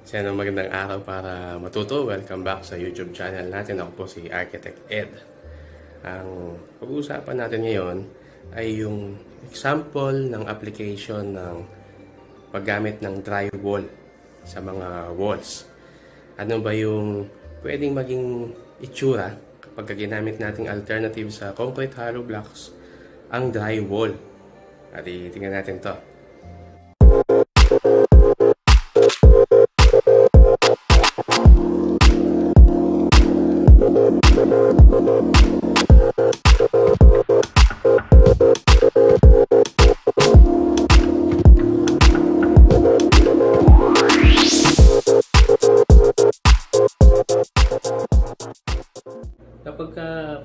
Sana magandang araw para matuto. Welcome back sa YouTube channel natin. Ako po si Architect Ed. Ang pag-uusapan natin ngayon ay yung example ng application ng paggamit ng drywall sa mga walls. Ano ba yung pwedeng maging itsura kapag ginamit nating alternative sa concrete hollow blocks, ang drywall. At tingnan natin to. Kapag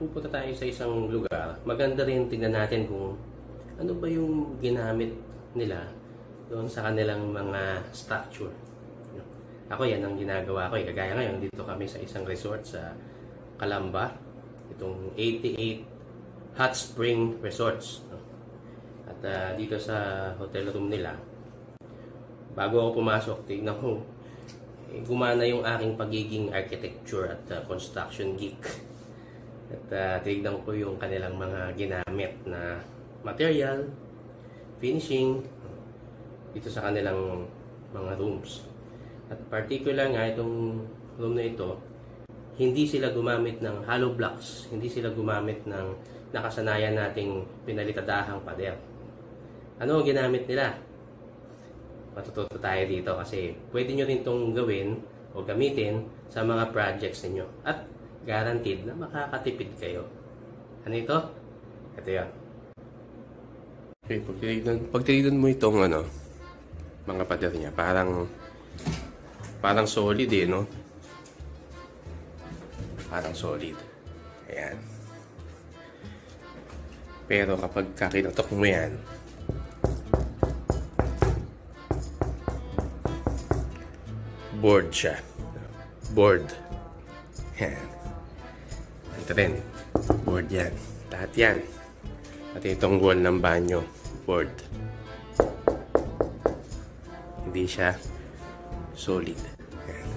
pupunta tayo sa isang lugar, maganda rin tingnan natin kung ano ba yung ginamit nila doon sa kanilang mga structure. Ako yan ang ginagawa ko. Kagaya ngayon, dito kami sa isang resort sa Calamba. Itong 88 Hot Spring Resorts. At dito sa hotel room nila, bago ako pumasok, tignan ko, gumana yung aking pagiging architecture at construction geek. At tignan ko yung kanilang mga ginamit na material, finishing, dito sa kanilang mga rooms. At particular nga itong room na ito, hindi sila gumamit ng hollow blocks, hindi sila gumamit ng nakasanayan nating pinalitadahang pader. Ano ang ginamit nila? Matututo tayo dito kasi pwede nyo rin itong gawin o gamitin sa mga projects ninyo. At guaranteed na makakatipid kayo. Ano ito? Ito yan. Okay, pag tinignan mo itong mga pader niya, parang solid no? Parang solid. Ayan. Pero kapag kakinatok mo yan, board siya. Board. Yan. Ito rin. Board yan. Lahat yan. At itong wall ng banyo. Board. Hindi siya solid. Yan.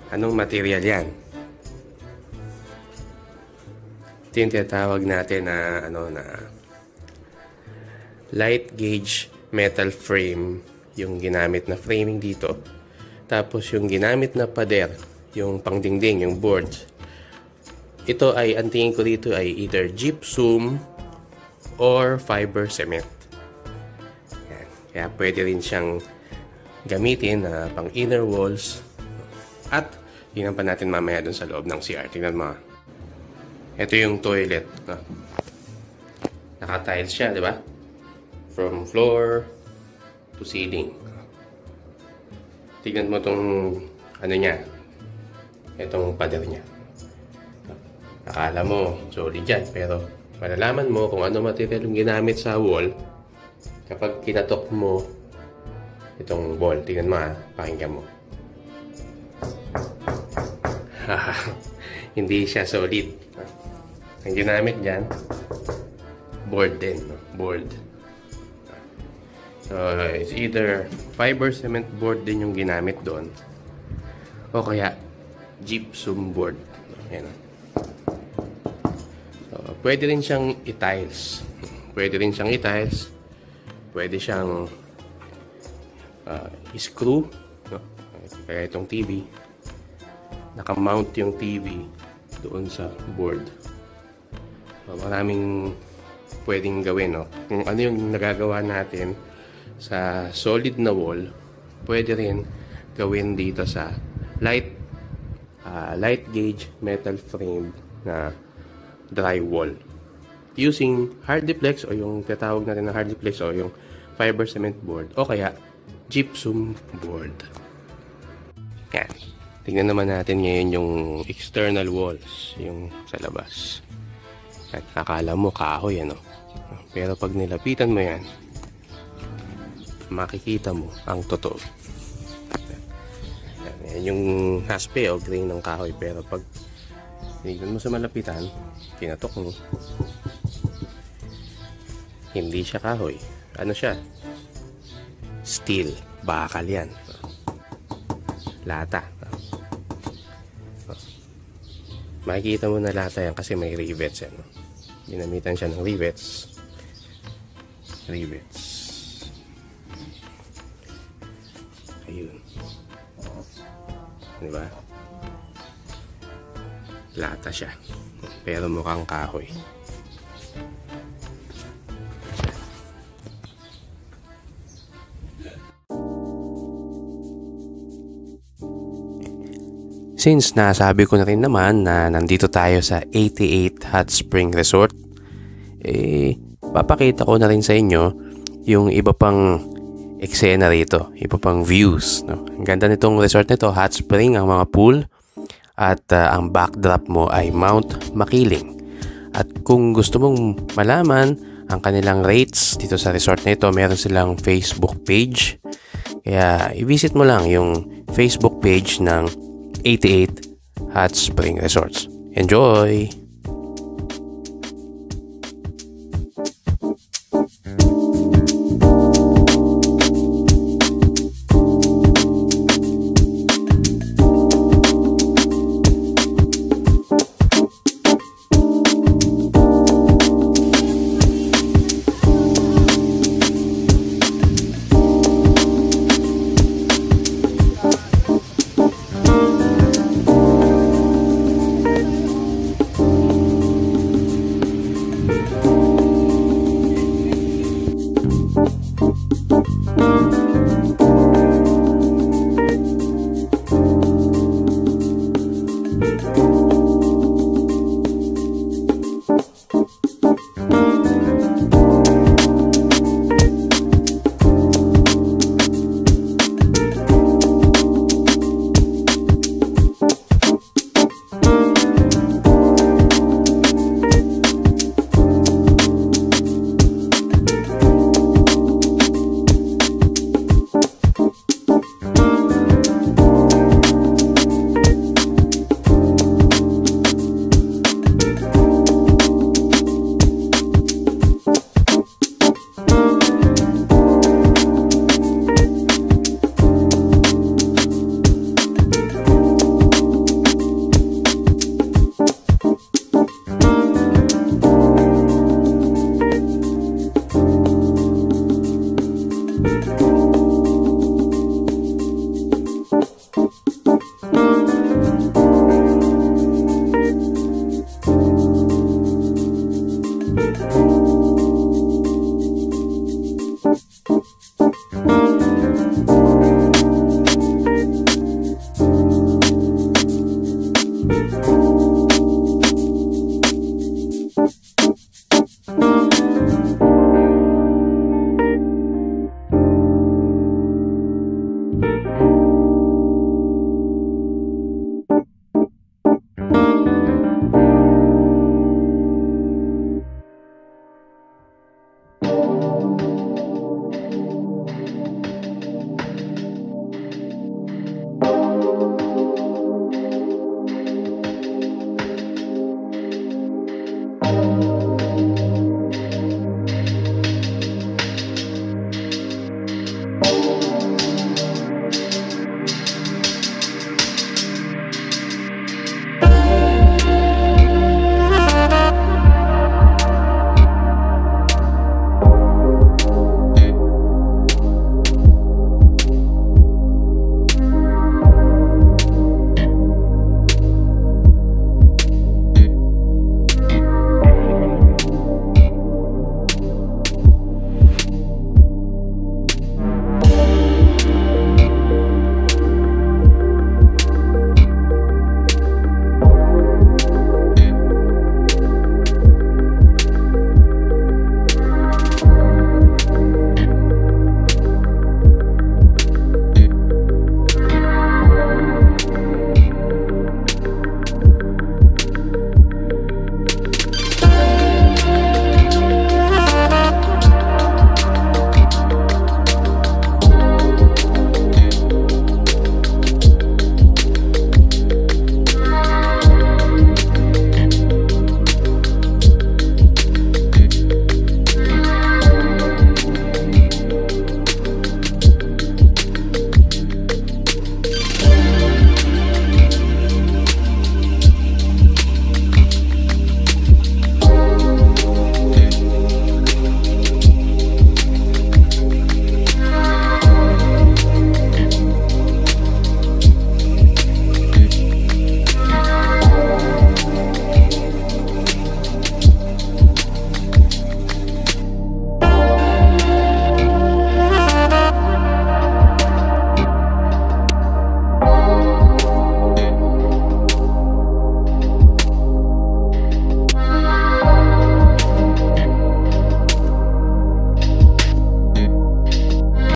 Anong material yan? Ito yung tinatawag natin na light gauge metal frame yung ginamit na framing dito. Tapos yung ginamit na pader, yung pangdingding, yung board. Ito ay, ang tingin ko dito ay either gypsum or fiber cement. Yan. Kaya pwede rin siyang gamitin na pang inner walls. At tingnan pa natin mamaya dun sa loob ng CR. Tingnan mo. Ito yung toilet. Naka-tiles siya, di ba? From floor to ceiling. Tingnan mo tong niya. Itong pader niya. Akala mo solid yan, pero malalaman mo kung ano material yung ginamit sa wall kapag kinatok mo itong wall. Tingnan mo pakinggan mo. Hindi siya solid. Ang ginamit dyan, board din. Board. So, it's either fiber cement board din yung ginamit doon o kaya gypsum board. Ayan. So, pwede rin siyang i-tiles. Pwede rin siyang i-tiles. Pwede siyang i-screw. No? Kaya itong TV, nakamount yung TV doon sa board. So, maraming pwedeng gawin. No? Kung ano yung nagagawa natin sa solid na wall, pwede rin gawin dito sa light gauge metal frame na drywall using hardiplex o yung tatawag natin na hardiplex o yung fiber cement board o kaya gypsum board. Yan. Tingnan naman natin ngayon yung external walls, yung sa labas. At akala mo kahoy pero pag nilapitan mo yan, makikita mo ang totoo. Yan yung haspe o grain ng kahoy, pero pag tinignan mo sa malapitan, kinatok mo, hindi siya kahoy. Ano siya? Steel. bakal yan. Lata. Makikita mo na lata yan kasi may rivets yan. Ginamitan siya ng rivets. Ayun. Diba? Lata siya. Pero mukhang kahoy. Since nasabi ko na rin naman na nandito tayo sa 88 Hot Spring Resort, papakita ko na rin sa inyo yung iba pang eksena rito, iba pang views. No? Ang ganda nitong resort nito, hot spring ang mga pool, at ang backdrop mo ay Mount Makiling. At kung gusto mong malaman ang kanilang rates dito sa resort na ito, meron silang Facebook page. Kaya i-visit mo lang yung Facebook page ng 88 Hot Spring Resorts. Enjoy!